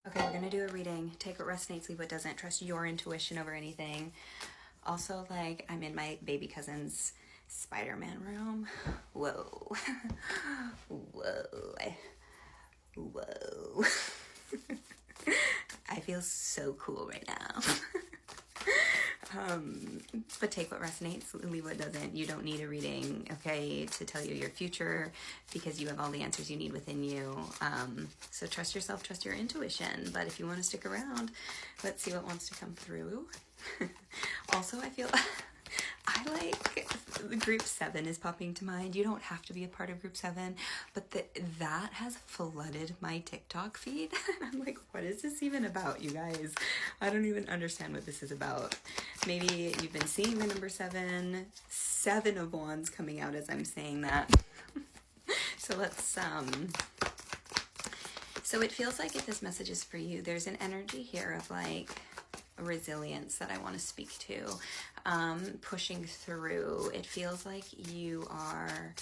Okay, we're gonna do a reading. Take what resonates, leave what doesn't. Trust your intuition over anything. Also, like, I'm in my baby cousin's Spider-Man room. Whoa. Whoa. Whoa. I feel so cool right now. But take what resonates, leave what doesn't. You don't need a reading, okay, to tell you your future, because you have all the answers you need within you. So trust yourself, trust your intuition. But if you want to stick around, let's see what wants to come through. Also, I feel I like the group 7 is popping to mind. You don't have to be a part of group 7, but that has flooded my TikTok feed. I'm like, what is this even about, you guys? I don't even understand what this is about. Maybe you've been seeing the number 7 of wands coming out as I'm saying that. So let's so it feels like if this message is for you, there's an energy here of like resilience that I want to speak to, pushing through. It feels like you are,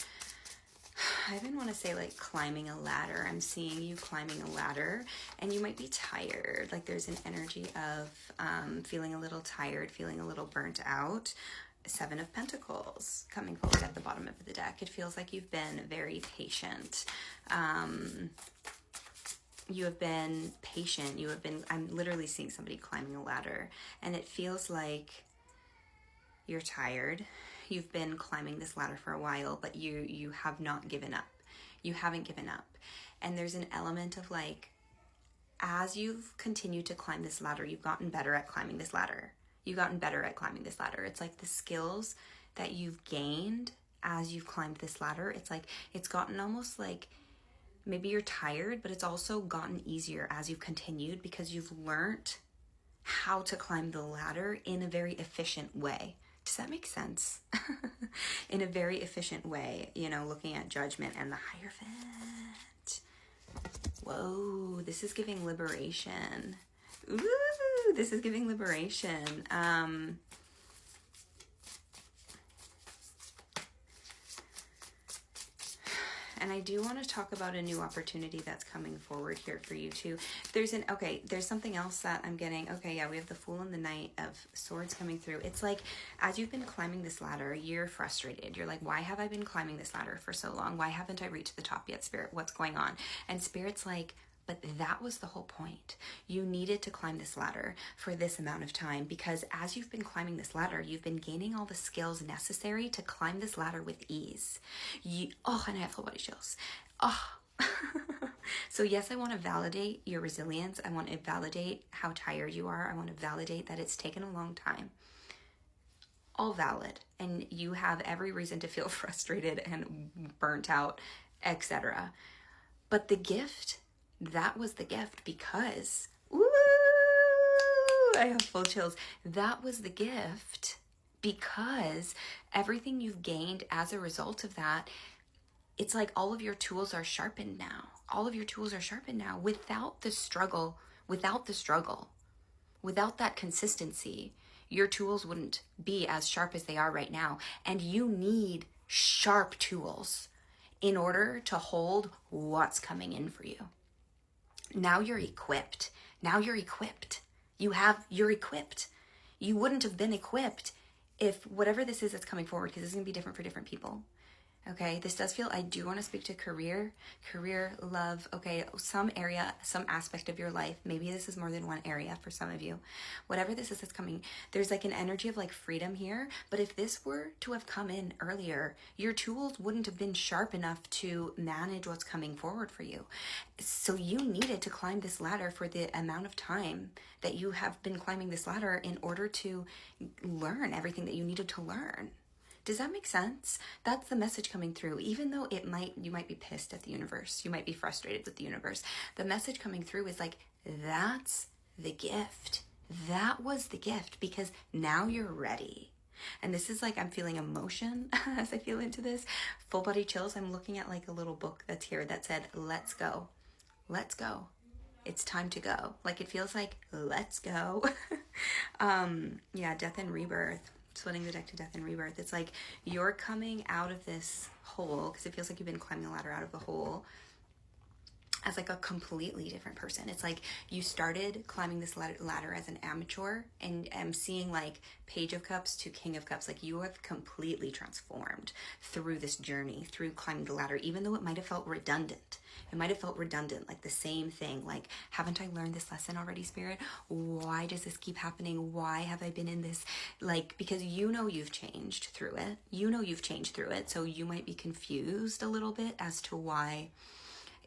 I even want to say like climbing a ladder. I'm seeing you climbing a ladder, and you might be tired. Like there's an energy of feeling a little tired, feeling a little burnt out. 7 of Pentacles coming forward at the bottom of the deck. It feels like you've been very patient. You have been patient. You have been, I'm literally seeing somebody climbing a ladder, and it feels like you're tired. You've been climbing this ladder for a while, but you have not given up. You haven't given up. And there's an element of like, as you've continued to climb this ladder, you've gotten better at climbing this ladder. You've gotten better at climbing this ladder. It's like the skills that you've gained as you've climbed this ladder. It's like, it's gotten almost like, maybe you're tired, but it's also gotten easier as you've continued because you've learned how to climb the ladder in a very efficient way. Does that make sense? In a very efficient way, you know, looking at Judgment and the Hierophant. Whoa, this is giving liberation. Ooh, this is giving liberation. And I do want to talk about a new opportunity that's coming forward here for you too. There's something else that I'm getting. Okay, yeah, we have the Fool and the Knight of Swords coming through. It's like, as you've been climbing this ladder, you're frustrated. You're like, why have I been climbing this ladder for so long? Why haven't I reached the top yet, Spirit? What's going on? And Spirit's like, but that was the whole point. You needed to climb this ladder for this amount of time, because as you've been climbing this ladder, you've been gaining all the skills necessary to climb this ladder with ease. And I have full body chills. Oh. So yes, I want to validate your resilience. I want to validate how tired you are. I want to validate that it's taken a long time. All valid. And you have every reason to feel frustrated and burnt out, etc. But the gift, that was the gift, because, ooh, I have full chills. That was the gift because everything you've gained as a result of that, it's like all of your tools are sharpened now. All of your tools are sharpened now without the struggle, without that consistency. Your tools wouldn't be as sharp as they are right now. And you need sharp tools in order to hold what's coming in for you. Now you're equipped. You're equipped. You're equipped. You wouldn't have been equipped if whatever this is that's coming forward, because this is going to be different for different people. Okay, this does feel, I do want to speak to career, love, okay, some area, some aspect of your life. Maybe this is more than one area for some of you. Whatever this is that's coming, there's like an energy of like freedom here. But if this were to have come in earlier, your tools wouldn't have been sharp enough to manage what's coming forward for you. So you needed to climb this ladder for the amount of time that you have been climbing this ladder in order to learn everything that you needed to learn. Does that make sense? That's the message coming through. Even though you might be pissed at the universe, you might be frustrated with the universe, the message coming through is like, that's the gift. That was the gift, because now you're ready. And this is like, I'm feeling emotion as I feel into this. Full body chills. I'm looking at like a little book that's here that said, let's go. Let's go. It's time to go. Like it feels like, let's go. Yeah, death and rebirth. Splitting the deck to death and rebirth. It's like you're coming out of this hole, because it feels like you've been climbing the ladder out of the hole. as like a completely different person. It's like you started climbing this ladder as an amateur, and I'm seeing like Page of Cups to King of Cups. Like you have completely transformed through this journey, through climbing the ladder, even though it might have felt redundant. It might have felt redundant, like the same thing. Like, haven't I learned this lesson already, Spirit? Why does this keep happening? Why have I been in this? Like, because you know you've changed through it. You know you've changed through it. So you might be confused a little bit as to why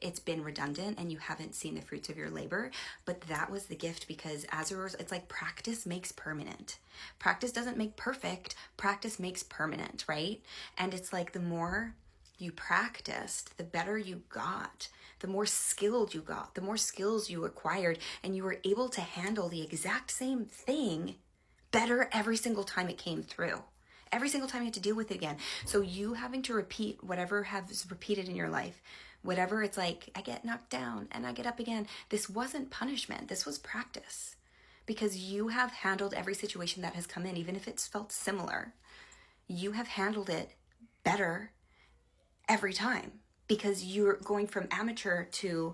it's been redundant and you haven't seen the fruits of your labor. But that was the gift, because as a result, it's like practice makes permanent. Practice doesn't make perfect, practice makes permanent, right? And it's like the more you practiced, the better you got, the more skilled you got, the more skills you acquired, and you were able to handle the exact same thing better every single time it came through. Every single time you had to deal with it again. So you having to repeat whatever has repeated in your life, whatever, it's like, I get knocked down and I get up again. This wasn't punishment. This was practice, because you have handled every situation that has come in, even if it's felt similar. You have handled it better every time, because you're going from amateur to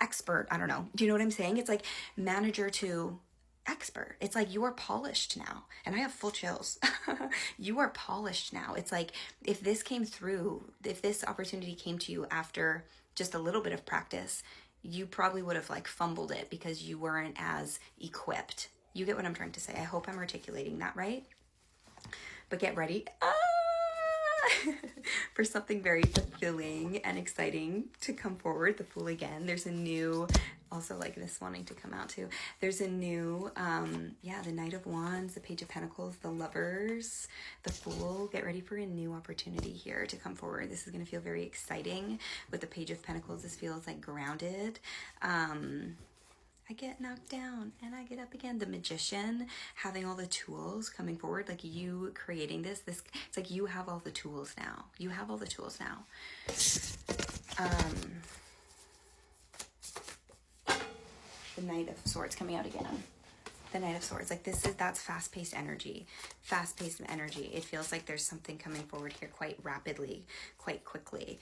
expert. I don't know. Do you know what I'm saying? It's like manager to expert. It's like you are polished now, and I have full chills. You are polished now. It's like if this came through, if this opportunity came to you after just a little bit of practice, you probably would have like fumbled it because you weren't as equipped. You get what I'm trying to say? I hope I'm articulating that right. But get ready for something very fulfilling and exciting to come forward. The Fool again. There's a new, also like this wanting to come out too. There's a new, the Knight of Wands, the Page of Pentacles, the Lovers, the Fool. Get ready for a new opportunity here to come forward. This is going to feel very exciting. With the Page of Pentacles, this feels like grounded. I get knocked down and I get up again. The Magician, having all the tools coming forward, like you creating this, it's like you have all the tools now. You have all the tools now. The Knight of Swords coming out again. The Knight of Swords, like that's fast-paced energy. Fast-paced energy. It feels like there's something coming forward here quite rapidly, quite quickly.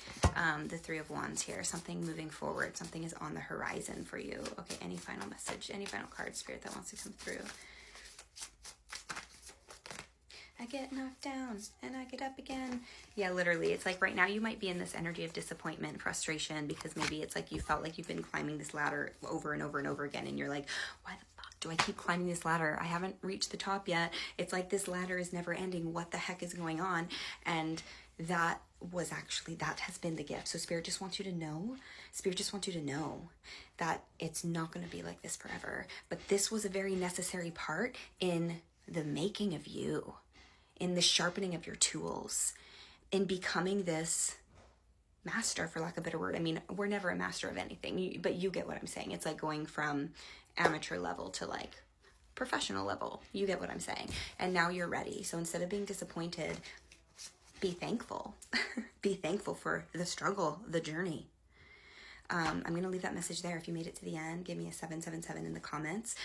The Three of Wands here, something moving forward. Something is on the horizon for you. Okay, any final message, any final card, Spirit, that wants to come through? I get knocked down and I get up again. Yeah, literally. It's like right now you might be in this energy of disappointment, frustration, because maybe it's like you felt like you've been climbing this ladder over and over and over again. And you're like, why the fuck do I keep climbing this ladder? I haven't reached the top yet. It's like this ladder is never ending. What the heck is going on? And that has been the gift. So Spirit just wants you to know, that it's not going to be like this forever. But this was a very necessary part in the making of you, in the sharpening of your tools, in becoming this master, for lack of a better word. I mean, we're never a master of anything, but you get what I'm saying. It's like going from amateur level to like professional level. You get what I'm saying. And now you're ready. So instead of being disappointed, be thankful. Be thankful for the struggle, the journey. I'm going to leave that message there. If you made it to the end, give me a 777 in the comments.